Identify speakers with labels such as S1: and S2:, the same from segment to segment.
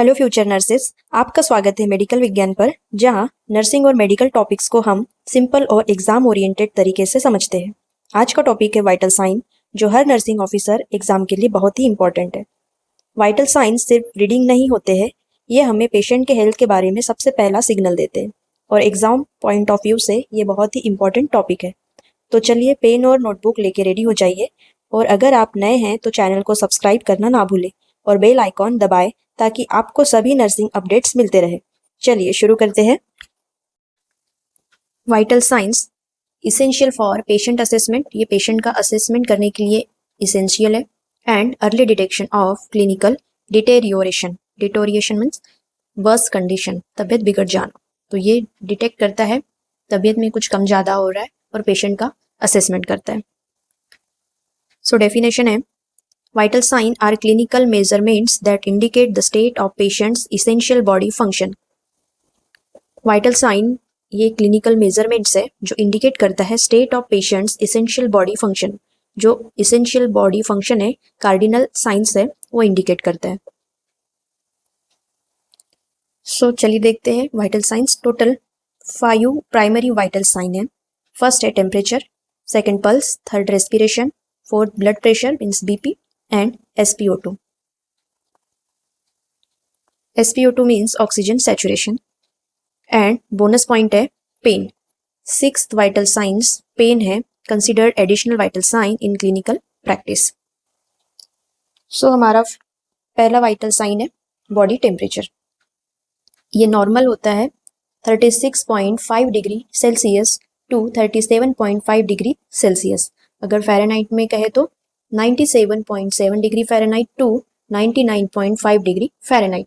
S1: Hello future nurses, आपका स्वागत है मेडिकल विज्ञान पर, जहां नर्सिंग और मेडिकल टॉपिक्स को हम सिंपल और एग्जाम ओरिएंटेड तरीके से समझते हैं। आज का टॉपिक है वाइटल साइन, जो हर नर्सिंग ऑफिसर एग्जाम के लिए बहुत ही इंपॉर्टेंट है। वाइटल साइंस सिर्फ रीडिंग नहीं होते हैं, ये हमें पेशेंट के हेल्थ के बारे में सबसे पहला सिग्नल देते हैं और एग्जाम पॉइंट ऑफ व्यू से ये बहुत ही इंपॉर्टेंट टॉपिक है। तो चलिए पेन और नोटबुक लेके रेडी हो जाइए, और अगर आप नए हैं तो चैनल को सब्सक्राइब करना ना भूलें और बेल आइकॉन दबाएं ताकि आपको सभी नर्सिंग अपडेट्स मिलते रहे। चलिए शुरू करते हैं। Vital signs essential for patient assessment, ये पेशेंट का असेसमेंट करने के लिए इसेंशियल है। And early detection of clinical deterioration, deterioration means worse condition, तबीयत बिगड़ जाना, तो ये डिटेक्ट करता है तबीयत में कुछ कम ज़्यादा हो रहा है और पेशेंट का असेसमेंट करता है। सो डेफिनेशन है, vital signs are clinical measurements that indicate the state of patient's essential body function. vital sign ये clinical measurements है जो indicate करता है state of patient's essential body function, जो essential body function है, cardinal signs है, वो indicate करता है। So चलिए देखते हैं vital signs। total 5 primary vital sign है। फर्स्ट है temperature, second pulse, third respiration, fourth blood pressure means BP and SpO2. SpO2 means oxygen saturation. And bonus point है pain. Sixth vital signs pain है, considered additional vital sign in clinical practice. So हमारा पहला vital sign है body temperature. ये normal होता है 36.5 degree Celsius to 37.5 degree Celsius. अगर Fahrenheit में कहे तो 97.7 degree Fahrenheit to 99.5 degree Fahrenheit.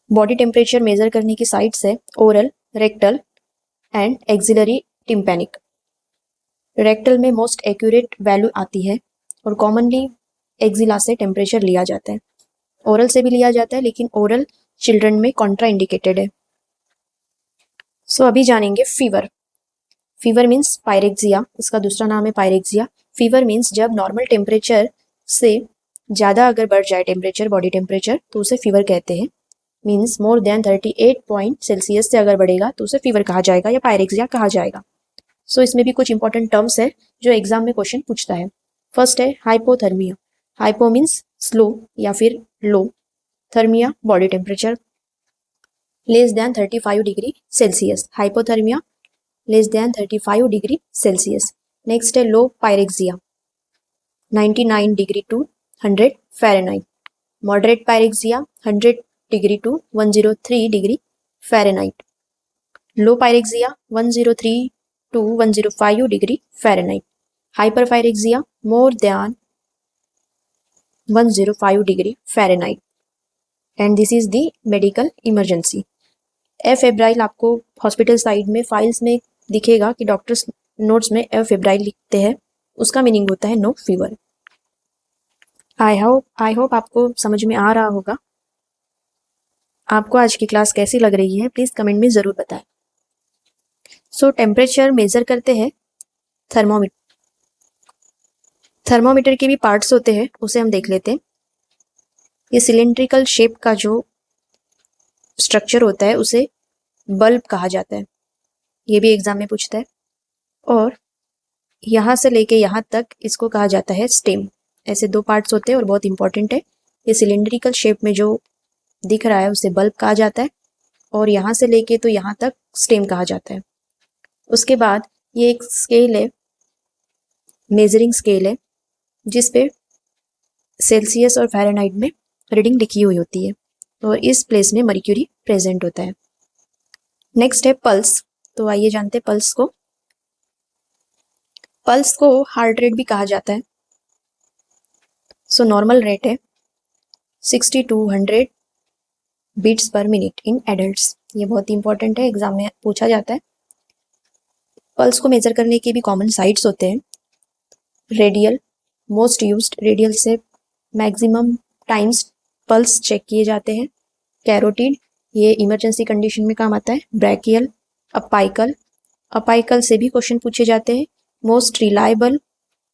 S1: Body temperature measure करने की साइट्स है oral, rectal and axillary tympanic. Rectal में मोस्ट एक्यूरेट वैल्यू आती है और कॉमनली एक्सिला से टेम्परेचर लिया जाता है। ओरल से भी लिया जाता है, लेकिन ओरल चिल्ड्रन में कॉन्ट्रा इंडिकेटेड है। सो अभी जानेंगे फीवर। फीवर मीन्स पायरेक्सिया, इसका दूसरा नाम है पायरेक्सिया। फीवर मीन्स जब नॉर्मल टेम्परेचर से ज़्यादा अगर बढ़ जाए टेम्परेचर, बॉडी टेम्परेचर, तो उसे फीवर कहते हैं। Means more than 38 point Celsius से अगर बढ़ेगा तो उसे फीवर कहा जाएगा या पायरेक्सिया कहा जाएगा। सो इसमें भी कुछ इंपॉर्टेंट टर्म्स है जो एग्जाम में क्वेश्चन पूछता है। फर्स्ट है हाइपोथर्मिया। हाइपो मीन्स स्लो या फिर low, thermia body temperature less than 35 degree Celsius. Hypothermia less than 35 degree Celsius. Next है low pyrexia 99 degree to 100 Fahrenheit. Moderate pyrexia 100 degree to 103 degree Fahrenheit. Low pyrexia 103 to 105 degree Fahrenheit. Hyperpyrexia more than 105 degree Fahrenheit. And this is the medical emergency. Afebrile आपको hospital side में files में दिखेगा कि doctors notes में एफेब्राइल लिखते हैं, उसका meaning होता है नो फीवर। आई होप आपको समझ में आ रहा होगा। आपको आज की क्लास कैसी लग रही है प्लीज़ कमेंट में ज़रूर बताएं। सो टेम्परेचर मेज़र करते हैं थर्मोमीटर। थर्मोमीटर के भी पार्ट्स होते हैं, उसे हम देख लेते हैं। ये सिलेंड्रिकल शेप का जो स्ट्रक्चर होता है उसे बल्ब कहा जाता है, ये भी एग्जाम में पूछता है। और यहाँ से लेके यहाँ तक इसको कहा जाता है स्टेम। ऐसे दो पार्ट्स होते हैं और बहुत इंपॉर्टेंट है। ये सिलेंड्रिकल शेप में जो दिख रहा है उसे बल्ब कहा जाता है, और यहाँ से लेके तो यहाँ तक स्टेम कहा जाता है। उसके बाद ये एक स्केल है, मेजरिंग स्केल है, जिस पे सेल्सियस और फ़ारेनहाइट में रीडिंग लिखी हुई होती है, और इस प्लेस में मर्क्यूरी प्रेजेंट होता है। नेक्स्ट है पल्स। तो आइए जानते हैं पल्स को। पल्स को हार्ट रेट भी कहा जाता है। सो नॉर्मल रेट है 60 to 100 beats per minute in adults. ये बहुत इंपॉर्टेंट है, एग्जाम में पूछा जाता है। पल्स को मेजर करने के भी कॉमन साइट्स होते हैं। रेडियल मोस्ट यूज्ड, रेडियल से मैक्सिमम टाइम्स पल्स चेक किए जाते हैं। कैरोटिड, ये इमरजेंसी कंडीशन में काम आता है। ब्रैकियल, अपाइकल, अपाइकल से भी क्वेश्चन पूछे जाते हैं। मोस्ट रिलायबल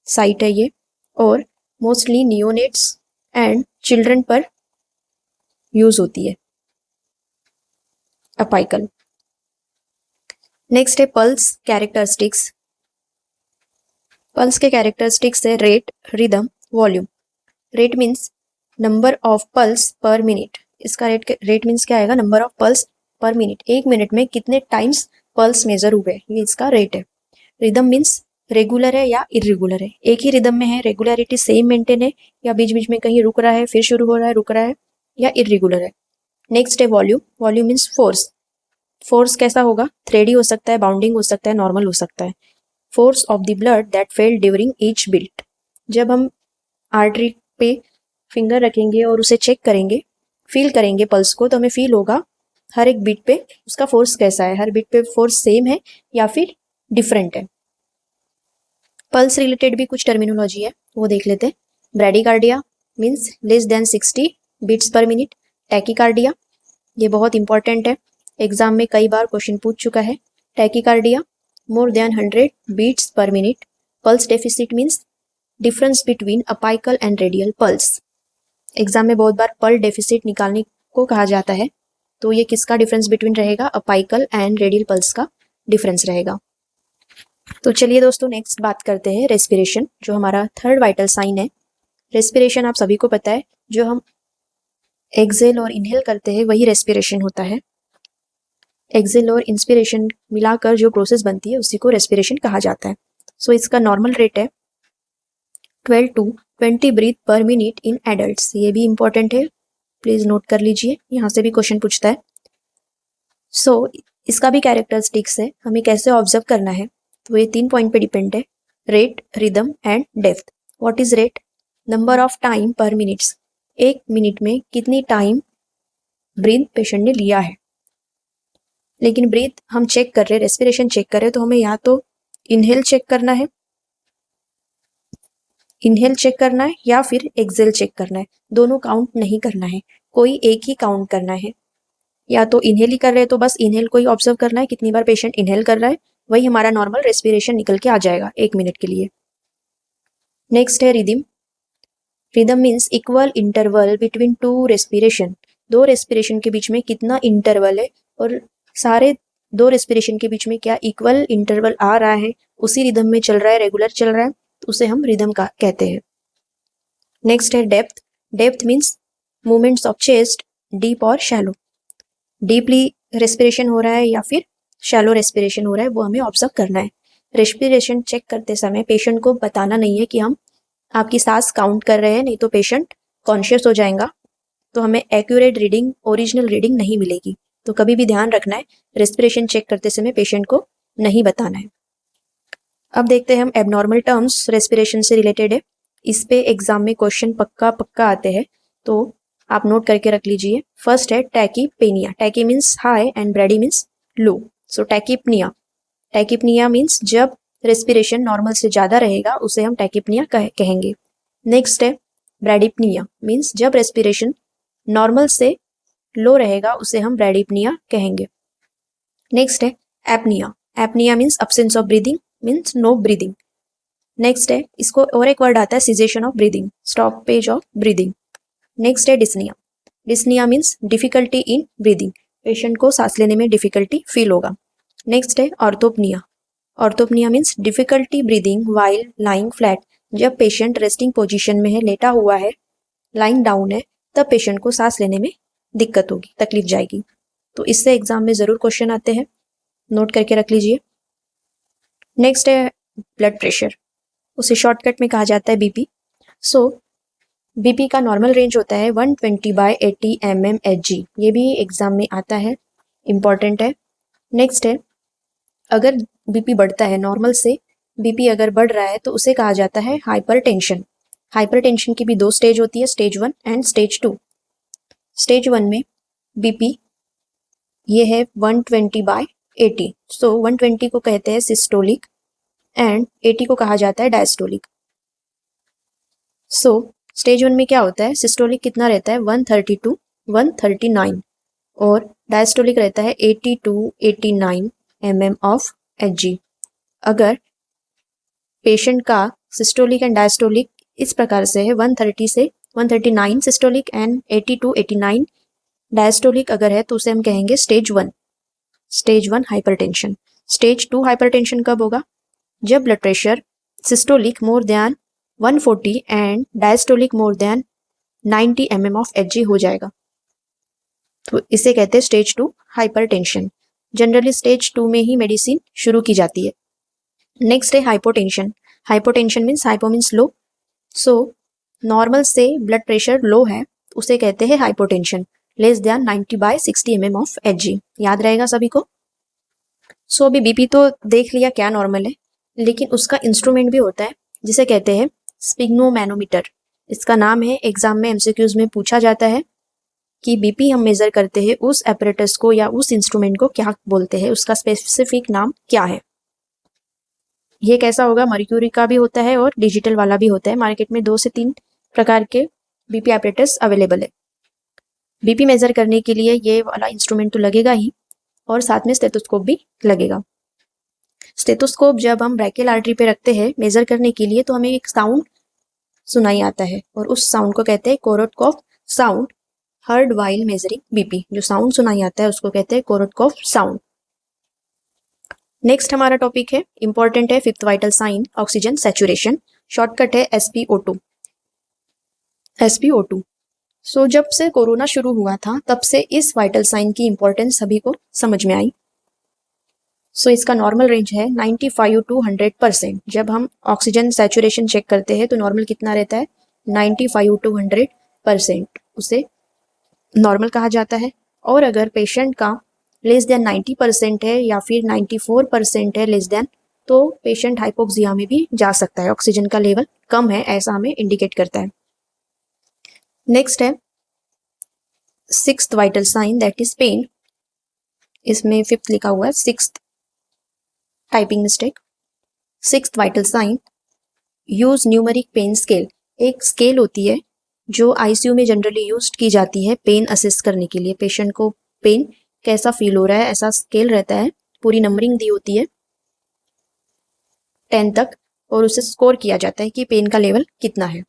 S1: साइट है ये, और मोस्टली नियोनेट्स एंड चिल्ड्रन पर यूज होती है, अपाइकल। नेक्स्ट है पल्स कैरेक्टरिस्टिक्स। पल्स के कैरेक्टरिस्टिक्स है rate, rhythm, volume. Rate means number of pulse पर मिनट। इसका रेट मीन्स क्या आएगा, नंबर ऑफ पल्स पर मिनट, एक मिनट में कितने टाइम्स पल्स मेजर हुए, ये इसका रेट है। रिदम मीन्स रेगुलर है या इरेगुलर है, एक ही रिदम में है, रेगुलरिटी सेम मेंटेन है या बीच बीच में कहीं रुक रहा है फिर शुरू हो रहा है, रुक रहा है या इरेगुलर है। नेक्स्ट है volume. Volume means force. Force कैसा होगा, थ्रेडी हो सकता है, बाउंडिंग हो सकता है, नॉर्मल हो सकता है। Force of the blood that fell during each beat. जब हम आर्टरी पे फिंगर रखेंगे और उसे चेक करेंगे, फील करेंगे पल्स को, तो हमें फील होगा हर एक बीट पे उसका फोर्स कैसा है, हर बीट पे फोर्स सेम है या फिर डिफरेंट है। पल्स रिलेटेड भी कुछ टर्मिनोलॉजी है, वो देख लेते हैं। Bradycardia means less than 60 beats per minute. Tachycardia, ये बहुत इंपॉर्टेंट है, एग्जाम में कई बार क्वेश्चन पूछ चुका है। Tachycardia more than 100 beats per minute. Pulse deficit means difference between apical and radial pulse. Exam में बहुत बार पल्स डेफिसिट निकालने को कहा जाता है, तो ये किसका डिफरेंस बिटवीन रहेगा, अपाइकल एंड रेडियल पल्स का डिफरेंस रहेगा। तो चलिए दोस्तों नेक्स्ट बात करते हैं रेस्पिरेशन, जो हमारा थर्ड वाइटल साइन है। रेस्पिरेशन आप सभी को पता है, जो हम एक्सेल और इनहेल करते हैं वही रेस्पिरेशन होता है। एक्सेल और इंस्पिरेशन मिलाकर जो प्रोसेस बनती है उसी को रेस्पिरेशन कहा जाता है। सो इसका नॉर्मल रेट है 12 to 20 breath per minute in adults. ये भी इंपॉर्टेंट है, प्लीज नोट कर लीजिए, यहाँ से भी क्वेश्चन पूछता है। सो इसका भी कैरेक्टरिस्टिक्स है, हमें कैसे ऑब्जर्व करना है, तो ये 3 पॉइंट पे डिपेंड है, rate, rhythm and depth. What is rate, number of time पर मिनट्स, एक मिनट में कितनी टाइम ब्रीथ पेशेंट ने लिया है। लेकिन ब्रीथ हम चेक कर रहे हैं, रेस्पिरेशन चेक कर रहे हैं, तो हमें या तो इनहेल चेक करना है, इनहेल चेक करना है या फिर एक्सेल चेक करना है, दोनों काउंट नहीं करना है, कोई एक ही काउंट करना है। या तो इनहेल ही कर रहे हैं तो बस इनहेल को ही ऑब्जर्व करना है, कितनी बार पेशेंट इनहेल कर रहा है, वही हमारा नॉर्मल रेस्पिरेशन निकल के आ जाएगा एक मिनट के लिए। नेक्स्ट है rhythm. Rhythm means equal interval between two respiration. दो रेस्पिरेशन के बीच में कितना इंटरवल है, और सारे दो रेस्पिरेशन के बीच में क्या इक्वल इंटरवल आ रहा है, उसी रिदम में चल रहा है, रेगुलर चल रहा है, तो उसे हम रिदम का कहते हैं। नेक्स्ट है depth. Depth means movements of chest, deep और शैलो। डीपली रेस्पिरेशन हो रहा है या फिर शैलो रेस्पिरेशन हो रहा है, वो हमें ऑब्जर्व करना है। रेस्पिरेशन चेक करते समय पेशेंट को बताना नहीं है कि हम आपकी सांस काउंट कर रहे हैं, नहीं तो पेशेंट कॉन्शियस हो जाएगा, तो हमें एक्यूरेट रीडिंग, ओरिजिनल रीडिंग नहीं मिलेगी। तो कभी भी ध्यान रखना है, रेस्पिरेशन चेक करते समय पेशेंट को नहीं बताना है। अब देखते हैं हम एबनॉर्मल टर्म्स रेस्पिरेशन से रिलेटेड है, इस पे एग्जाम में क्वेश्चन पक्का आते हैं, तो आप नोट करके रख लीजिए। फर्स्ट है tachypnoea. Tachy means high and brady means low, so tachypnoea. Tachypnoea means जब रेस्पिरेशन नॉर्मल से ज्यादा रहेगा उसे हम टैकीपनिया कहेंगे। नेक्स्ट है ब्रैडीपनिया, मीन्स जब रेस्पिरेशन नॉर्मल से लो रहेगा उसे हम ब्रैडीपनिया कहेंगे। नेक्स्ट है apnoea. Apnoea means absence of breathing, means no breathing. Next है, इसको और एक वर्ड आता है cessation of breathing, stoppage of breathing. Next है dyspnoea. Dyspnoea means difficulty in breathing, patient को सांस लेने में डिफिकल्टी फील होगा। नेक्स्ट है orthopnoea. Orthopnoea means difficulty breathing while lying flat, जब पेशेंट रेस्टिंग पोजीशन में है, लेटा हुआ है, लाइंग डाउन है, तब पेशेंट को सांस लेने में दिक्कत होगी, तकलीफ जाएगी। तो इससे एग्जाम में जरूर क्वेश्चन आते हैं, नोट करके रख लीजिए। नेक्स्ट है ब्लड प्रेशर, उसे शॉर्टकट में कहा जाता है बीपी। सो बीपी का नॉर्मल रेंज होता है 120/80 mmHg, ये भी एग्जाम में आता है, इंपॉर्टेंट है। नेक्स्ट है, अगर बीपी बढ़ता है नॉर्मल से, बीपी अगर बढ़ रहा है तो उसे कहा जाता है हाइपरटेंशन। हाइपरटेंशन की भी 2 स्टेज होती है, स्टेज 1 एंड स्टेज 2। स्टेज 1 में बीपी ये है 120/80, सो 120 को कहते हैं सिस्टोलिक एंड 80 को कहा जाता है डायस्टोलिक। सो स्टेज 1 में क्या होता है, सिस्टोलिक कितना रहता है 130 to 139 और डायस्टोलिक रहता है 80 to 89 mm ऑफ Hg। अगर पेशेंट का सिस्टोलिक एंड डायस्टोलिक इस प्रकार से है, 130 से 139 सिस्टोलिक एंड 80 to 89 डायस्टोलिक अगर है तो उसे हम कहेंगे स्टेज 1 हाइपरटेंशन। स्टेज 2 हाइपरटेंशन कब होगा? जब blood pressure systolic more than 140 and diastolic more than 90 mm of Hg हो जाएगा, तो इसे कहते हैं स्टेज 2 हाइपरटेंशन। जनरली स्टेज 2 में ही मेडिसिन शुरू की जाती है। नेक्स्ट है hypotension. Hypotension means hypo means low, so normal से ब्लड प्रेशर लो है उसे कहते हैं hypotension, less than 90/60 mm of Hg। याद रहेगा सभी को। सो अभी बीपी तो देख लिया क्या नॉर्मल है, लेकिन उसका इंस्ट्रूमेंट भी होता है जिसे कहते हैं स्पिग्नोमैनोमीटर। इसका नाम है, एग्जाम में एमसीक्यूज में पूछा जाता है कि बीपी हम मेजर करते हैं उस एपरेटस को या उस इंस्ट्रूमेंट को क्या बोलते हैं, उसका स्पेसिफिक नाम क्या है। ये कैसा होगा? मर्क्यूरी का भी होता है और डिजिटल वाला भी होता है। मार्केट में 2 से 3 प्रकार के बीपी एपरेटस अवेलेबल है। बीपी मेजर करने के लिए ये वाला इंस्ट्रूमेंट तो लगेगा ही, और साथ में स्टेथोस्कोप भी लगेगा। स्टेथोस्कोप जब हम ब्रैकियल आर्टरी पे रखते हैं मेजर करने के लिए, तो हमें एक साउंड सुनाई आता है और उस साउंड को कहते हैं Korotkoff sound, heard while measuring BP. जो साउंड सुनाई आता है उसको कहते हैं कोरोटकॉफ साउंड। नेक्स्ट हमारा टॉपिक है, इंपॉर्टेंट है, 5th vital sign oxygen saturation. Shortcut है SpO2। SpO2। सो जब से कोरोना शुरू हुआ था तब से इस वाइटल साइन की इंपॉर्टेंस सभी को समझ में आई। सो इसका नॉर्मल रेंज है 95 to 100%। जब हम ऑक्सीजन सैचुरेशन चेक करते हैं तो नॉर्मल कितना रहता है? 95 to 100%, उसे नॉर्मल कहा जाता है। और अगर पेशेंट का लेस देन 90% है या फिर 94% है लेस देन, तो पेशेंट हाइपोक्सिया में भी जा सकता है, ऑक्सीजन का लेवल कम है ऐसा हमें इंडिकेट करता है। नेक्स्ट है 6th vital sign that is pain. इसमें 5th लिखा हुआ है, 6th typing mistake. 6th vital sign, use numeric pain scale. एक स्केल होती है जो आईसीयू में जनरली यूज की जाती है पेन असेस करने के लिए। पेशेंट को पेन कैसा फील हो रहा है ऐसा स्केल रहता है, पूरी नंबरिंग दी होती है 10 तक, और उसे स्कोर किया जाता है कि पेन का लेवल कितना है।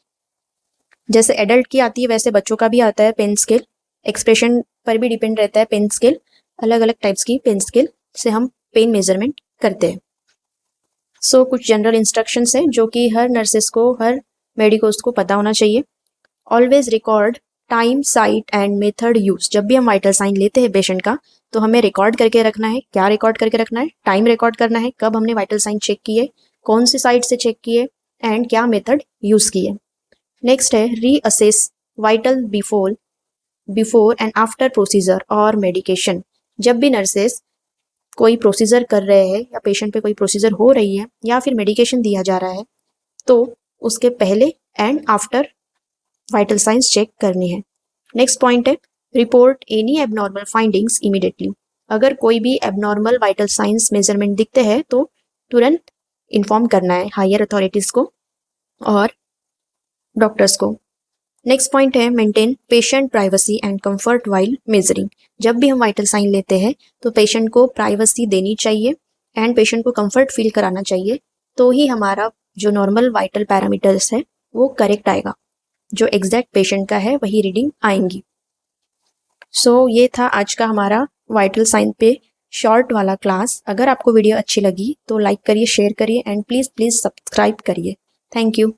S1: जैसे एडल्ट की आती है वैसे बच्चों का भी आता है पेन स्केल। एक्सप्रेशन पर भी डिपेंड रहता है पेन स्केल। अलग अलग टाइप्स की पेन स्केल से हम पेन मेजरमेंट करते हैं। सो कुछ जनरल इंस्ट्रक्शंस हैं जो कि हर नर्सेस को, हर मेडिकोस को पता होना चाहिए। Always record time, site and method use. जब भी हम वाइटल साइन लेते हैं पेशेंट का तो हमें रिकॉर्ड करके रखना है। क्या रिकॉर्ड करके रखना है? टाइम रिकॉर्ड करना है, कब हमने वाइटल साइन चेक किए, कौन सी साइट से चेक किए एंड क्या मेथड यूज किए। नेक्स्ट है reassess vital before and after procedure और मेडिकेशन। जब भी नर्सेस कोई प्रोसीजर कर रहे हैं या पेशेंट पे कोई प्रोसीजर हो रही है या फिर मेडिकेशन दिया जा रहा है तो उसके पहले and after vital signs check करनी है। नेक्स्ट पॉइंट है report any abnormal findings immediately. अगर कोई भी एबनॉर्मल वाइटल साइंस मेजरमेंट दिखते हैं तो तुरंत इन्फॉर्म करना है हायर अथॉरिटीज को और डॉक्टर्स को। नेक्स्ट पॉइंट है maintain patient privacy and comfort while measuring. जब भी हम वाइटल साइन लेते हैं तो पेशेंट को प्राइवेसी देनी चाहिए एंड पेशेंट को कंफर्ट फील कराना चाहिए, तो ही हमारा जो नॉर्मल वाइटल पैरामीटर्स है वो करेक्ट आएगा। जो एग्जैक्ट पेशेंट का है वही रीडिंग आएंगी। सो ये था आज का हमारा वाइटल साइन पे शॉर्ट वाला क्लास। अगर आपको वीडियो अच्छी लगी तो लाइक करिए, शेयर करिए एंड प्लीज़ सब्सक्राइब करिए। Thank you.